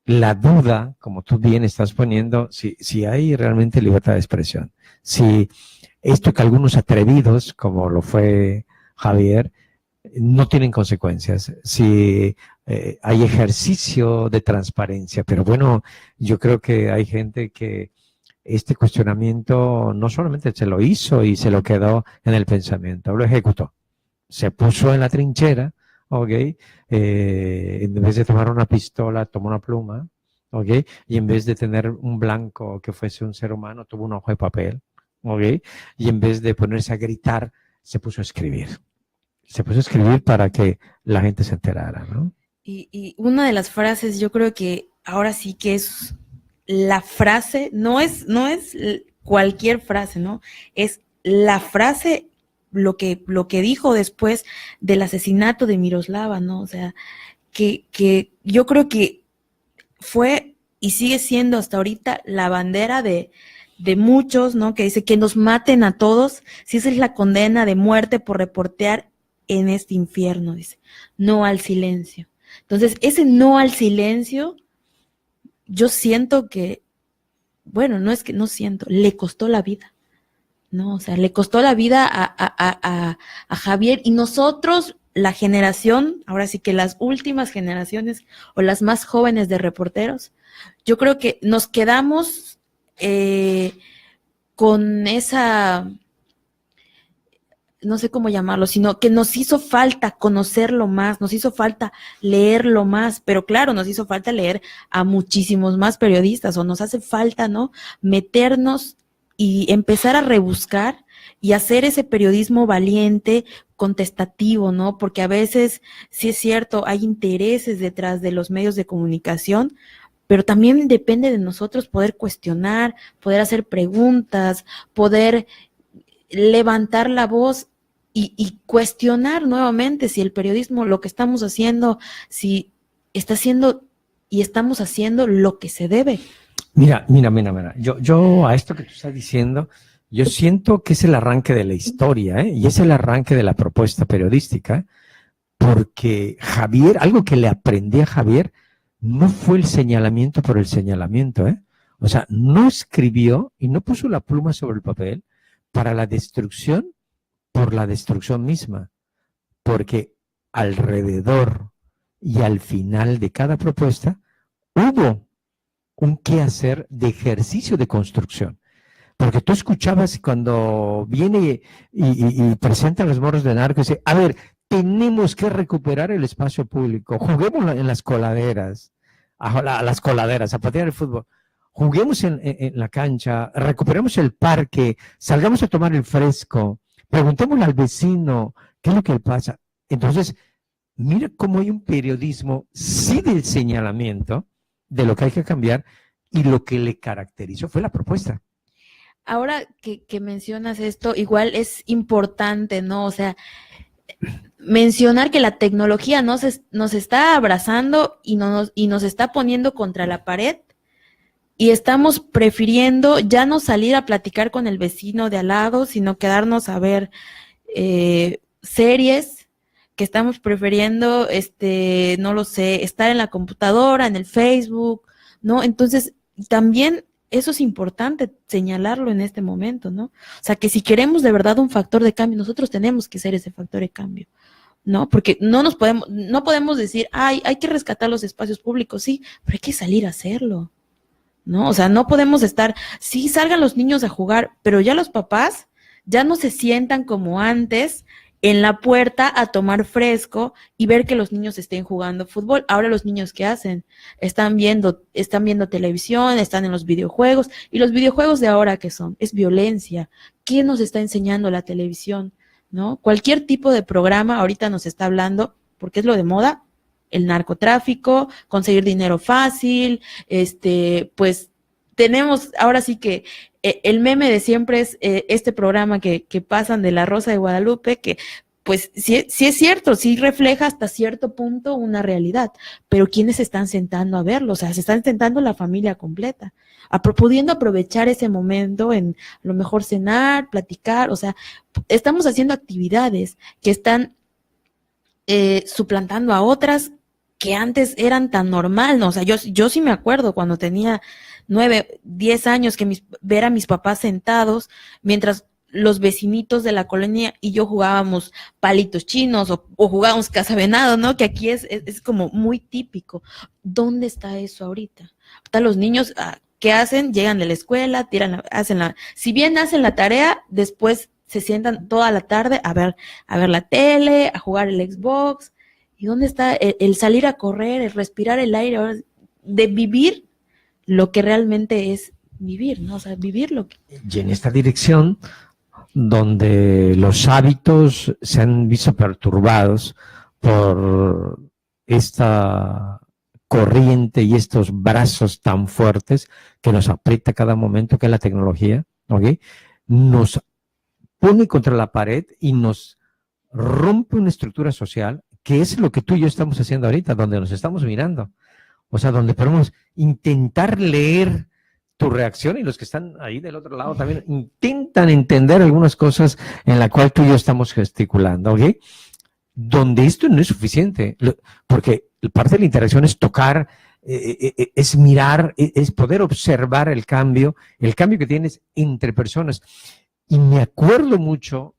la duda, como tú bien estás poniendo, si hay realmente libertad de expresión. Si esto que algunos atrevidos, como lo fue Javier, no tienen consecuencias. Si hay ejercicio de transparencia, pero bueno, yo creo que hay gente que este cuestionamiento no solamente se lo hizo y se lo quedó en el pensamiento, lo ejecutó. Se puso en la trinchera, ¿ok? En vez de tomar una pistola, tomó una pluma, ¿ok? Y en vez de tener un blanco que fuese un ser humano, tuvo un hoja de papel, ¿ok? Y en vez de ponerse a gritar, se puso a escribir. Se puso a escribir para que la gente se enterara, ¿no? Y una de las frases, yo creo que ahora sí que es la frase, no es cualquier frase, ¿no? Es la frase, lo que dijo después del asesinato de Miroslava, ¿no? O sea, que yo creo que fue y sigue siendo hasta ahorita la bandera de muchos, ¿no? Que dice que nos maten a todos, si esa es la condena de muerte por reportear en este infierno, dice, no al silencio. Entonces, ese no al silencio, yo siento que, bueno, no es que no siento, le costó la vida, ¿no? O sea, le costó la vida a Javier y nosotros, la generación, ahora sí que las últimas generaciones o las más jóvenes de reporteros, yo creo que nos quedamos con esa, no sé cómo llamarlo, sino que nos hizo falta conocerlo más, nos hizo falta leerlo más, pero claro, nos hizo falta leer a muchísimos más periodistas, o nos hace falta, ¿no? Meternos y empezar a rebuscar y hacer ese periodismo valiente, contestativo, ¿no? Porque a veces, sí es cierto, hay intereses detrás de los medios de comunicación, pero también depende de nosotros poder cuestionar, poder hacer preguntas, poder levantar la voz y cuestionar nuevamente si el periodismo, lo que estamos haciendo, si está haciendo y estamos haciendo lo que se debe. Mira. Yo a esto que tú estás diciendo, yo siento que es el arranque de la historia, ¿eh? Y es el arranque de la propuesta periodística, porque Javier, algo que le aprendí a Javier, no fue el señalamiento por el señalamiento, ¿eh? O sea, no escribió y no puso la pluma sobre el papel para la destrucción por la destrucción misma, porque alrededor y al final de cada propuesta hubo un quehacer de ejercicio de construcción. Porque tú escuchabas cuando viene y presenta los morros de narco y dice, a ver, tenemos que recuperar el espacio público, juguemos en las coladeras, a las coladeras, a patear el fútbol, juguemos en la cancha, recuperemos el parque, salgamos a tomar el fresco, preguntémosle al vecino qué es lo que pasa. Entonces, mira cómo hay un periodismo, sí del señalamiento, de lo que hay que cambiar, y lo que le caracterizó fue la propuesta. Ahora que mencionas esto, igual es importante, ¿no? O sea, mencionar que la tecnología nos está abrazando y nos está poniendo contra la pared y estamos prefiriendo ya no salir a platicar con el vecino de al lado, sino quedarnos a ver series, que estamos prefiriendo, no lo sé, estar en la computadora, en el Facebook, ¿no? Entonces, también eso es importante señalarlo en este momento, ¿no? O sea, que si queremos de verdad un factor de cambio, nosotros tenemos que ser ese factor de cambio, ¿no? Porque no podemos decir, ay, hay que rescatar los espacios públicos, sí, pero hay que salir a hacerlo, ¿no? O sea, no podemos estar, sí, salgan los niños a jugar, pero ya los papás ya no se sientan como antes en la puerta a tomar fresco y ver que los niños estén jugando fútbol. Ahora los niños, ¿qué hacen? Están viendo televisión, están en los videojuegos, y los videojuegos de ahora, ¿qué son? Es violencia. ¿Qué nos está enseñando la televisión? ¿No? Cualquier tipo de programa ahorita nos está hablando, porque es lo de moda, el narcotráfico, conseguir dinero fácil, pues tenemos, ahora sí que el meme de siempre es este programa que pasan de La Rosa de Guadalupe, que pues sí, sí es cierto, sí refleja hasta cierto punto una realidad, pero ¿quiénes se están sentando a verlo? O sea, se están sentando la familia completa, pudiendo aprovechar ese momento en a lo mejor cenar, platicar, o sea, estamos haciendo actividades que están suplantando a otras que antes eran tan normal, ¿no? O sea, yo sí me acuerdo cuando tenía 9, 10 años que ver a mis papás sentados mientras los vecinitos de la colonia y yo jugábamos palitos chinos o jugábamos cazavenado, ¿no? Que aquí es como muy típico. ¿Dónde está eso ahorita? Ahorita los niños, ¿qué hacen? Llegan de la escuela, si bien hacen la tarea, después se sientan toda la tarde a ver la tele, a jugar el Xbox. ¿Y dónde está el salir a correr, el respirar el aire, de vivir lo que realmente es vivir, ¿no? O sea, vivir lo que... Y en esta dirección, donde los hábitos se han visto perturbados por esta corriente y estos brazos tan fuertes que nos aprieta cada momento, que es la tecnología, ¿ok? Nos pone contra la pared y nos rompe una estructura social, que es lo que tú y yo estamos haciendo ahorita, donde nos estamos mirando. O sea, donde podemos intentar leer tu reacción y los que están ahí del otro lado también intentan entender algunas cosas en la cual tú y yo estamos gesticulando, ¿ok? Donde esto no es suficiente, porque parte de la interacción es tocar, es mirar, es poder observar el cambio que tienes entre personas. Y me acuerdo mucho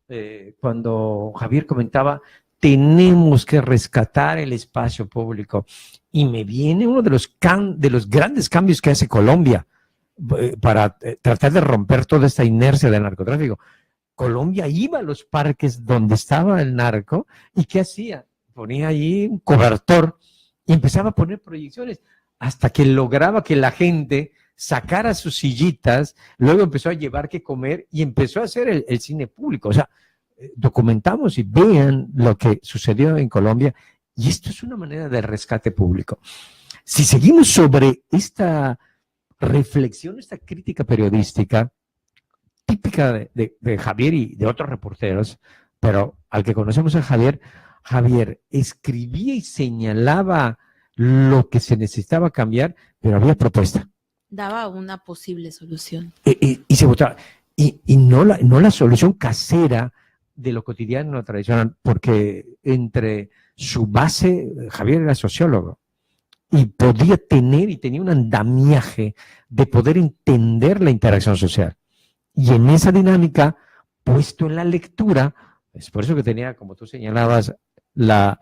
cuando Javier comentaba, tenemos que rescatar el espacio público. Y me viene uno de los grandes cambios que hace Colombia para tratar de romper toda esta inercia del narcotráfico. Colombia iba a los parques donde estaba el narco y ¿qué hacía? Ponía allí un cobertor y empezaba a poner proyecciones hasta que lograba que la gente sacara sus sillitas, luego empezó a llevar que comer y empezó a hacer el cine público. O sea, documentamos y vean lo que sucedió en Colombia y esto es una manera de rescate público. Si seguimos sobre esta reflexión, esta crítica periodística típica de Javier y de otros reporteros, pero al que conocemos a Javier escribía y señalaba lo que se necesitaba cambiar, pero había propuesta. Daba una posible solución. Y se votaba. Y no la solución casera de lo cotidiano, lo tradicional, porque entre su base, Javier era sociólogo, y podía tener y tenía un andamiaje de poder entender la interacción social. Y en esa dinámica, puesto en la lectura, es por eso que tenía, como tú señalabas, la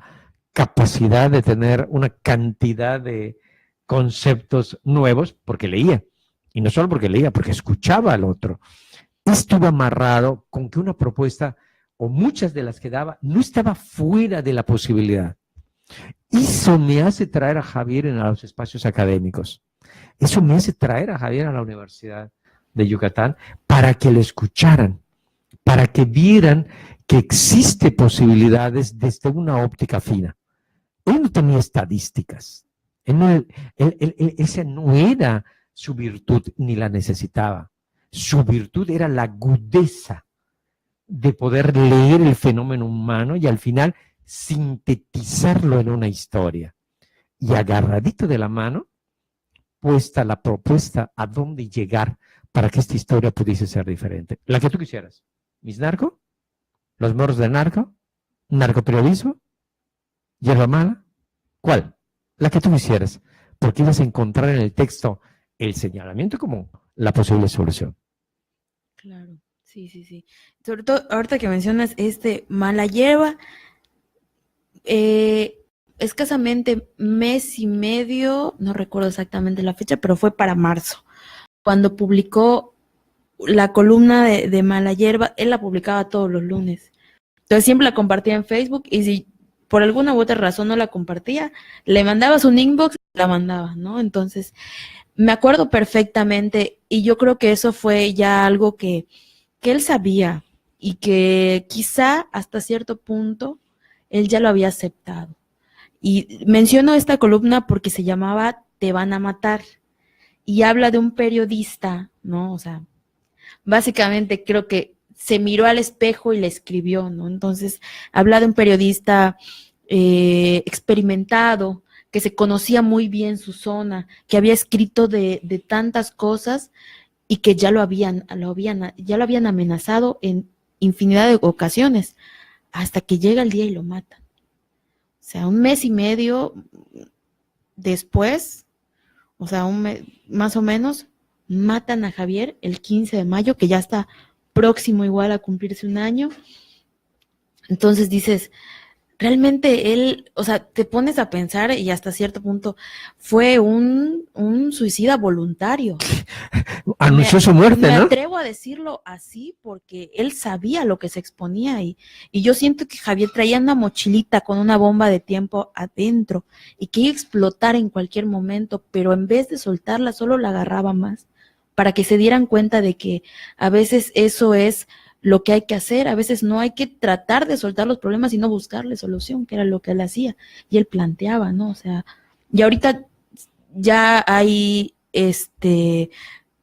capacidad de tener una cantidad de conceptos nuevos, porque leía. Y no solo porque leía, porque escuchaba al otro. Esto iba amarrado con que una propuesta, o muchas de las que daba, no estaba fuera de la posibilidad. Eso me hace traer a Javier a los espacios académicos. Eso me hace traer a Javier a la Universidad de Yucatán para que lo escucharan, para que vieran que existe posibilidades desde una óptica fina. Él no tenía estadísticas. Esa no era su virtud ni la necesitaba. Su virtud era la agudeza de poder leer el fenómeno humano y al final sintetizarlo en una historia. Y agarradito de la mano, puesta la propuesta a dónde llegar para que esta historia pudiese ser diferente. La que tú quisieras. ¿Mis narco? ¿Los moros de narco? ¿Narcoperiodismo? ¿Hierba mala? ¿Cuál? La que tú quisieras. Porque ibas a encontrar en el texto el señalamiento como la posible solución. Claro, sí. Sobre todo, ahorita que mencionas mala hierba, escasamente mes y medio, no recuerdo exactamente la fecha, pero fue para marzo, cuando publicó la columna de Mala Hierba. Él la publicaba todos los lunes. Entonces siempre la compartía en Facebook y si por alguna u otra razón no la compartía, le mandabas un inbox y la mandaba, ¿no? Entonces, me acuerdo perfectamente y yo creo que eso fue ya algo que él sabía y que quizá hasta cierto punto él ya lo había aceptado. Y menciono esta columna porque se llamaba Te van a matar y habla de un periodista, ¿no? O sea, básicamente creo que se miró al espejo y le escribió, ¿no? Entonces, habla de un periodista experimentado, que se conocía muy bien su zona, que había escrito de tantas cosas y que ya lo habían amenazado en infinidad de ocasiones, hasta que llega el día y lo matan. O sea, un mes y medio después, o sea, más o menos, matan a Javier el 15 de mayo, que ya está próximo igual a cumplirse un año. Entonces dices, realmente él, o sea, te pones a pensar y hasta cierto punto fue un suicida voluntario. Anunció su muerte, Me ¿no? atrevo a decirlo así porque él sabía lo que se exponía y yo siento que Javier traía una mochilita con una bomba de tiempo adentro y que iba a explotar en cualquier momento, pero en vez de soltarla solo la agarraba más para que se dieran cuenta de que a veces eso es lo que hay que hacer, a veces no hay que tratar de soltar los problemas, sino buscarle solución, que era lo que él hacía y él planteaba, ¿no? O sea, y ahorita ya hay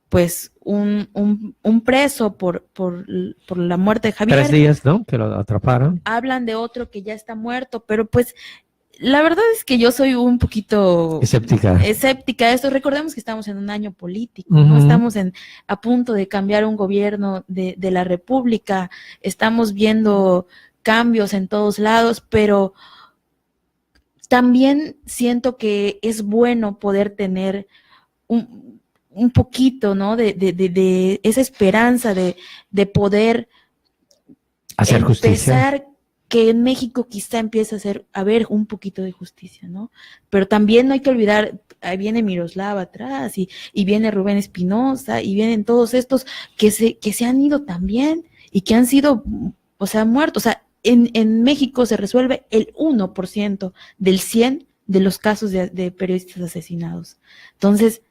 pues un preso por la muerte de Javier. 3 días, ¿no? Que lo atraparon. Hablan de otro que ya está muerto, pero pues la verdad es que yo soy un poquito Escéptica. de esto. Recordemos que estamos en un año político, ¿no? Estamos a punto de cambiar un gobierno de la República, estamos viendo cambios en todos lados, pero también siento que es bueno poder tener un poquito, ¿no? De esa esperanza de poder hacer justicia. Empezar que en México quizá empiece a haber un poquito de justicia, ¿no? Pero también no hay que olvidar, ahí viene Miroslava atrás y viene Rubén Espinosa y vienen todos estos que se han ido también y que han sido, o sea, muertos. O sea, en México se resuelve el 1% del 100 de los casos de periodistas asesinados. Entonces,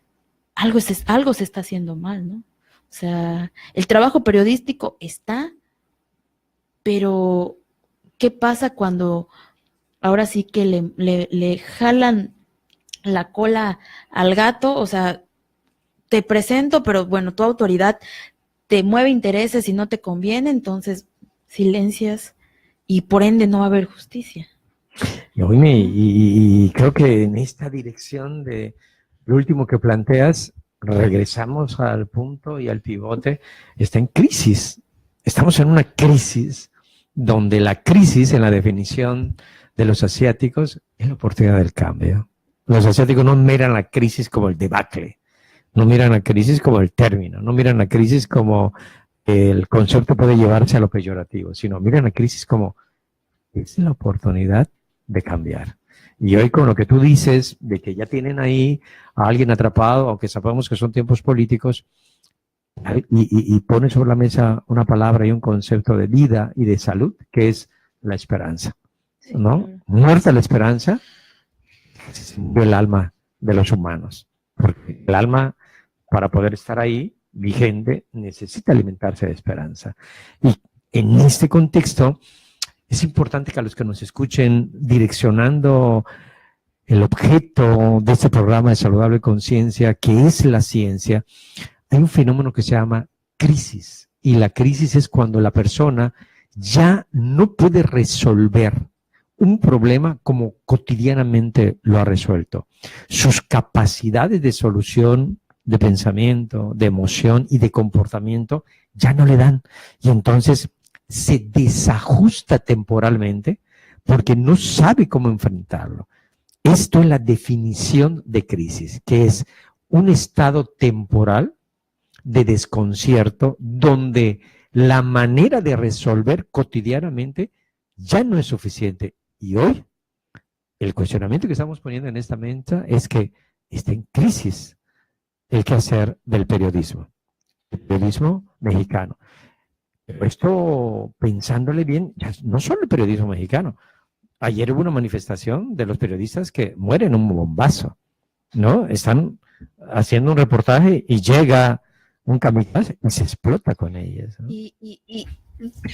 algo se está haciendo mal, ¿no? O sea, el trabajo periodístico está, pero ¿qué pasa cuando ahora sí que le jalan la cola al gato? O sea, te presento, pero bueno, tu autoridad te mueve intereses y no te conviene, entonces silencias y por ende no va a haber justicia. Y creo que en esta dirección de lo último que planteas, regresamos al punto y al pivote, está en crisis. Estamos en una crisis donde la crisis, en la definición de los asiáticos, es la oportunidad del cambio. Los asiáticos no miran la crisis como el debacle, no miran la crisis como el término, no miran la crisis como el concepto puede llevarse a lo peyorativo, sino miran la crisis como es la oportunidad de cambiar. Y hoy con lo que tú dices, de que ya tienen ahí a alguien atrapado, aunque sabemos que son tiempos políticos, y pone sobre la mesa una palabra y un concepto de vida y de salud, que es la esperanza, ¿no? Sí. Muerta la esperanza, el alma de los humanos, porque el alma, para poder estar ahí, vigente, necesita alimentarse de esperanza. Y en este contexto, es importante que a los que nos escuchen direccionando el objeto de este programa de Saludable Conciencia, que es la ciencia, hay un fenómeno que se llama crisis. Y la crisis es cuando la persona ya no puede resolver un problema como cotidianamente lo ha resuelto. Sus capacidades de solución, de pensamiento, de emoción y de comportamiento ya no le dan. Y entonces se desajusta temporalmente porque no sabe cómo enfrentarlo. Esto es la definición de crisis, que es un estado temporal de desconcierto donde la manera de resolver cotidianamente ya no es suficiente. Y hoy el cuestionamiento que estamos poniendo en esta mesa es que está en crisis el quehacer del periodismo mexicano. Pero esto, pensándole bien, ya no solo el periodismo mexicano. Ayer hubo una manifestación de los periodistas que mueren en un bombazo, ¿no? Están haciendo un reportaje y llega un kamikaze y se explota con ellas, ¿no? Y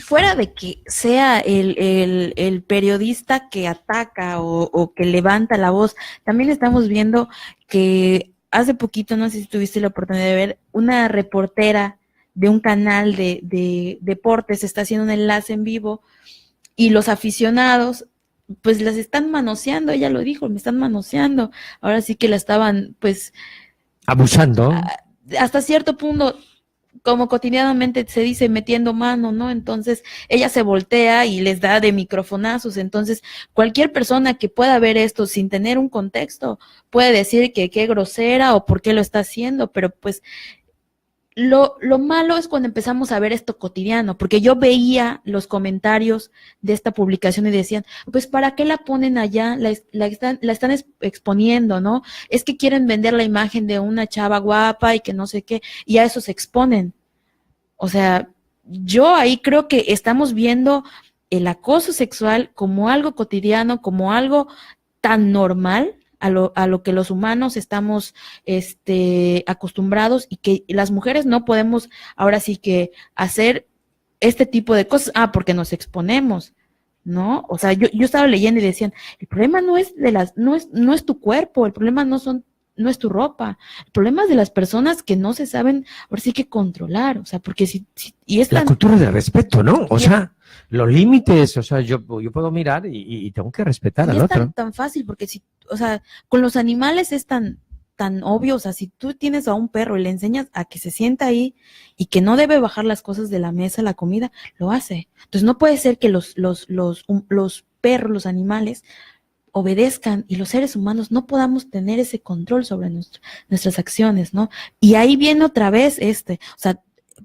fuera de que sea el periodista que ataca o que levanta la voz, también estamos viendo que hace poquito, no sé si tuviste la oportunidad de ver, una reportera de un canal de deportes está haciendo un enlace en vivo y los aficionados pues las están manoseando, ella lo dijo, me están manoseando, ahora sí que la estaban pues abusando. hasta cierto punto, como cotidianamente se dice, metiendo mano, ¿no? Entonces ella se voltea y les da de microfonazos. Entonces cualquier persona que pueda ver esto sin tener un contexto puede decir que qué grosera o por qué lo está haciendo, pero pues lo malo es cuando empezamos a ver esto cotidiano, porque yo veía los comentarios de esta publicación y decían, pues ¿para qué la ponen allá? La están exponiendo, ¿no? Es que quieren vender la imagen de una chava guapa y que no sé qué, y a eso se exponen. O sea, yo ahí creo que estamos viendo el acoso sexual como algo cotidiano, como algo tan normal a lo que los humanos estamos acostumbrados y que las mujeres no podemos ahora sí que hacer este tipo de cosas, porque nos exponemos, ¿no? O sea, yo estaba leyendo y decían, el problema no es no es tu cuerpo, el problema no es tu ropa, el problema es de las personas que no se saben ahora sí que controlar, o sea, porque y es la cultura del respeto, ¿no? O sea, los límites, o sea, yo puedo mirar y tengo que respetar al otro. Es tan fácil, porque o sea, con los animales es tan obvio, o sea, si tú tienes a un perro y le enseñas a que se sienta ahí y que no debe bajar las cosas de la mesa, la comida, lo hace. Entonces no puede ser que los perros, los animales, obedezcan y los seres humanos no podamos tener ese control sobre nuestras acciones, ¿no? Y ahí viene otra vez o sea,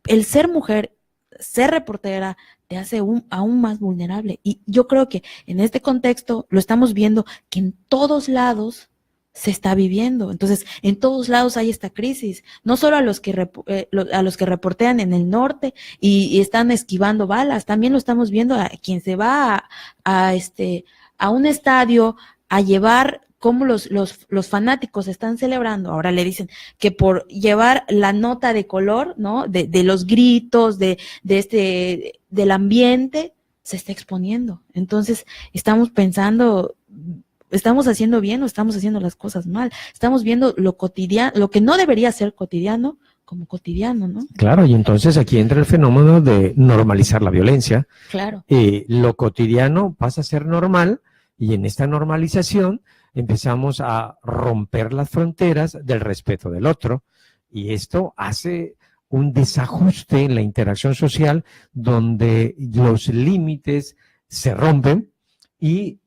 el ser mujer, ser reportera, te hace aún más vulnerable. Y yo creo que en este contexto lo estamos viendo que en todos lados se está viviendo. Entonces, en todos lados hay esta crisis, no solo a los que reportean en el norte y están esquivando balas, también lo estamos viendo a quien se va a un estadio a llevar cómo los fanáticos están celebrando. Ahora le dicen que por llevar la nota de color, ¿no? De los gritos, del ambiente, se está exponiendo. Entonces, estamos pensando, ¿estamos haciendo bien o estamos haciendo las cosas mal? Estamos viendo lo cotidiano, lo que no debería ser cotidiano, como cotidiano, ¿no? Claro, y entonces aquí entra el fenómeno de normalizar la violencia. Claro. Lo cotidiano pasa a ser normal y en esta normalización empezamos a romper las fronteras del respeto del otro y esto hace un desajuste en la interacción social donde los límites se rompen y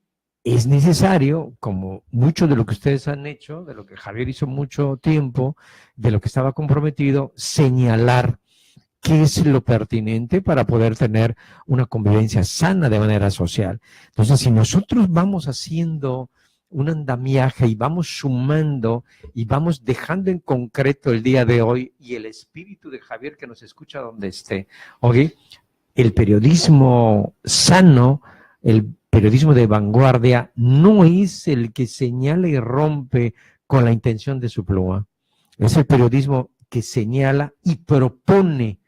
es necesario, como mucho de lo que ustedes han hecho, de lo que Javier hizo mucho tiempo, de lo que estaba comprometido, señalar qué es lo pertinente para poder tener una convivencia sana de manera social. Entonces, si nosotros vamos haciendo un andamiaje y vamos sumando y vamos dejando en concreto el día de hoy y el espíritu de Javier que nos escucha donde esté, ¿okay? El periodismo sano, el periodismo de vanguardia no es el que señala y rompe con la intención de su pluma. Es el periodismo que señala y propone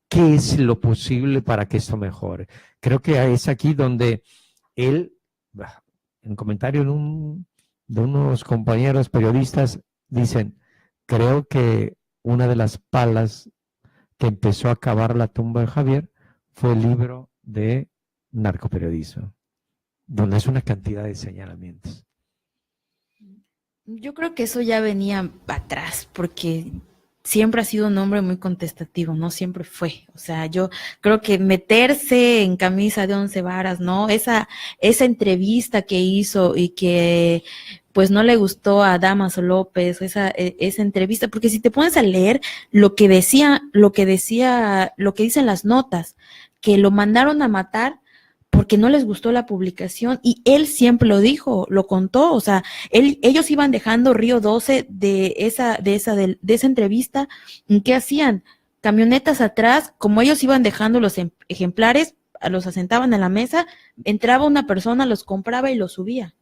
qué es lo posible para que esto mejore. Creo que es aquí donde él, en comentario de unos compañeros periodistas, dicen, creo que una de las palas que empezó a cavar la tumba de Javier fue el libro de narcoperiodismo, donde es una cantidad de señalamientos. Yo creo que eso ya venía atrás, porque siempre ha sido un hombre muy contestativo, ¿no? Siempre fue. O sea, yo creo que meterse en camisa de 11 varas, ¿no? Esa entrevista que hizo y que pues no le gustó a Dámaso López, esa entrevista, porque si te pones a leer lo que dicen las notas, que lo mandaron a matar porque no les gustó la publicación, y él siempre lo dijo, lo contó, o sea, ellos iban dejando Río 12 de esa entrevista. ¿Qué hacían? Camionetas atrás, como ellos iban dejando los ejemplares, los asentaban en la mesa, entraba una persona, los compraba y los subía,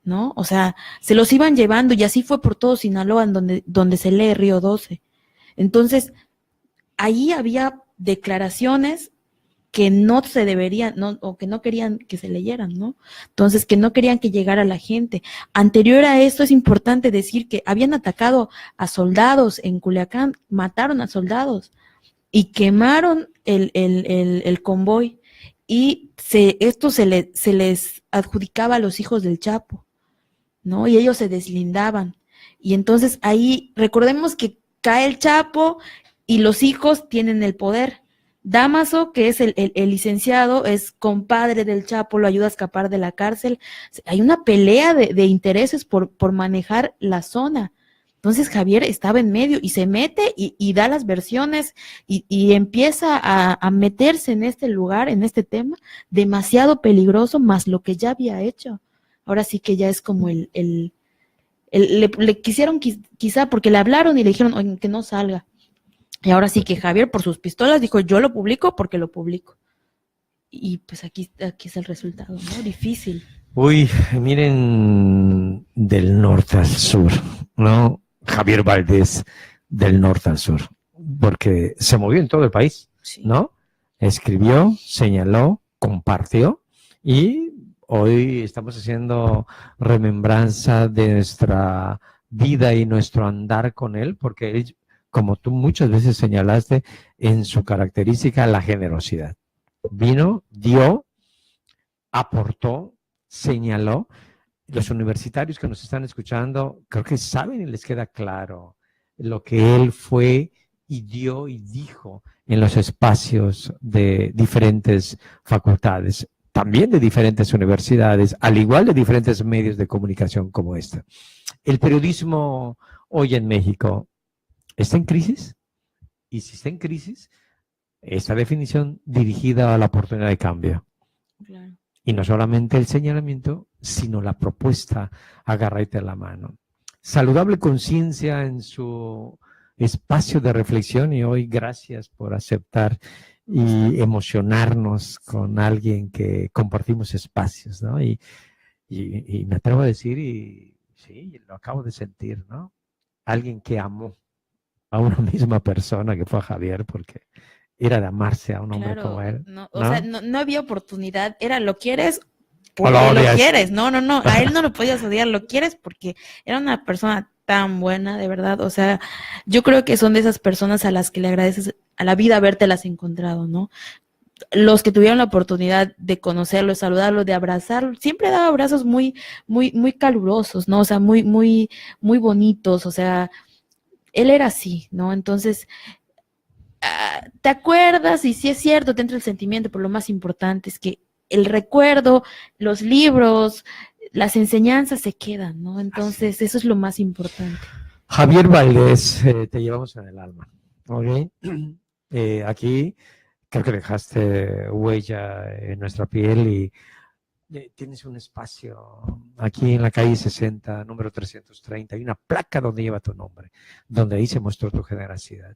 ¿no? O sea, se los iban llevando, y así fue por todo Sinaloa, donde se lee Río 12. Entonces, ahí había declaraciones que no se deberían, o que no querían que se leyeran, ¿no? Entonces, que no querían que llegara la gente. Anterior a esto, es importante decir que habían atacado a soldados en Culiacán, mataron a soldados. y quemaron el convoy, y esto se les adjudicaba a los hijos del Chapo, ¿no? Y ellos se deslindaban. Y entonces ahí, recordemos que cae el Chapo y los hijos tienen el poder. Damaso, que es el licenciado, es compadre del Chapo, lo ayuda a escapar de la cárcel. Hay una pelea de intereses por manejar la zona. Entonces Javier estaba en medio y se mete y da las versiones y empieza a meterse en este lugar, en este tema, demasiado peligroso, más lo que ya había hecho. Ahora sí que ya es como le quisieron, quizá porque le hablaron y le dijeron, oye, que no salga. Y ahora sí que Javier, por sus pistolas, dijo, yo lo publico porque lo publico. Y pues aquí es el resultado, ¿no? Difícil. Uy, miren, del norte al sur, ¿no? Javier Valdés, del norte al sur, porque se movió en todo el país, Sí. ¿no? Escribió, señaló, compartió, y hoy estamos haciendo remembranza de nuestra vida y nuestro andar con él, porque él, como tú muchas veces señalaste, en su característica, la generosidad. Vino, dio, aportó, señaló. Los universitarios que nos están escuchando, creo que saben y les queda claro lo que él fue y dio y dijo en los espacios de diferentes facultades, también de diferentes universidades, al igual de diferentes medios de comunicación como esta. El periodismo hoy en México está en crisis, y si está en crisis, esta definición dirigida a la oportunidad de cambio. Claro. Y no solamente el señalamiento, sino la propuesta, agárrate la mano. Saludable conciencia en su espacio de reflexión, y hoy gracias por aceptar y emocionarnos con alguien que compartimos espacios, ¿no? Y me atrevo a decir, y sí, lo acabo de sentir, ¿no? Alguien que amó a una misma persona, que fue a Javier, porque era de amarse a un hombre Claro, como él. no, o sea, no había oportunidad, era lo quieres O porque lo lo odias. quieres, no, a él no lo podías odiar, lo quieres porque era una persona tan buena, de verdad, o sea, yo creo que son de esas personas a las que le agradeces a la vida habértelas encontrado, ¿no? Los que tuvieron la oportunidad de conocerlo, de saludarlo, de abrazarlo, siempre daba abrazos muy calurosos, ¿no? O sea, muy bonitos, o sea, él era así, ¿no? Entonces, te acuerdas, y sí es cierto, te entra el sentimiento, pero lo más importante es que el recuerdo, los libros, las enseñanzas se quedan, ¿no? Entonces, eso es lo más importante. Javier Valdés, te llevamos en el alma, ¿ok? Aquí creo que dejaste huella en nuestra piel, y tienes un espacio aquí en la calle 60, número 330, hay una placa donde lleva tu nombre, donde ahí se mostró tu generosidad.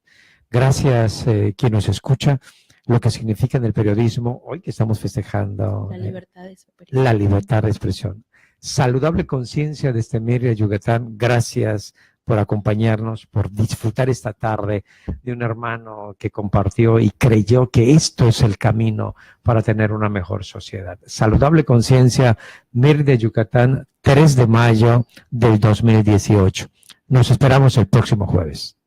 Gracias, quien nos escucha, lo que significa en el periodismo, hoy que estamos festejando La libertad de expresión. la libertad de expresión. Saludable conciencia desde Mérida, Yucatán, gracias por acompañarnos, por disfrutar esta tarde de un hermano que compartió y creyó que esto es el camino para tener una mejor sociedad. Saludable conciencia, Mérida, Yucatán, 3 de mayo del 2018. Nos esperamos el próximo jueves.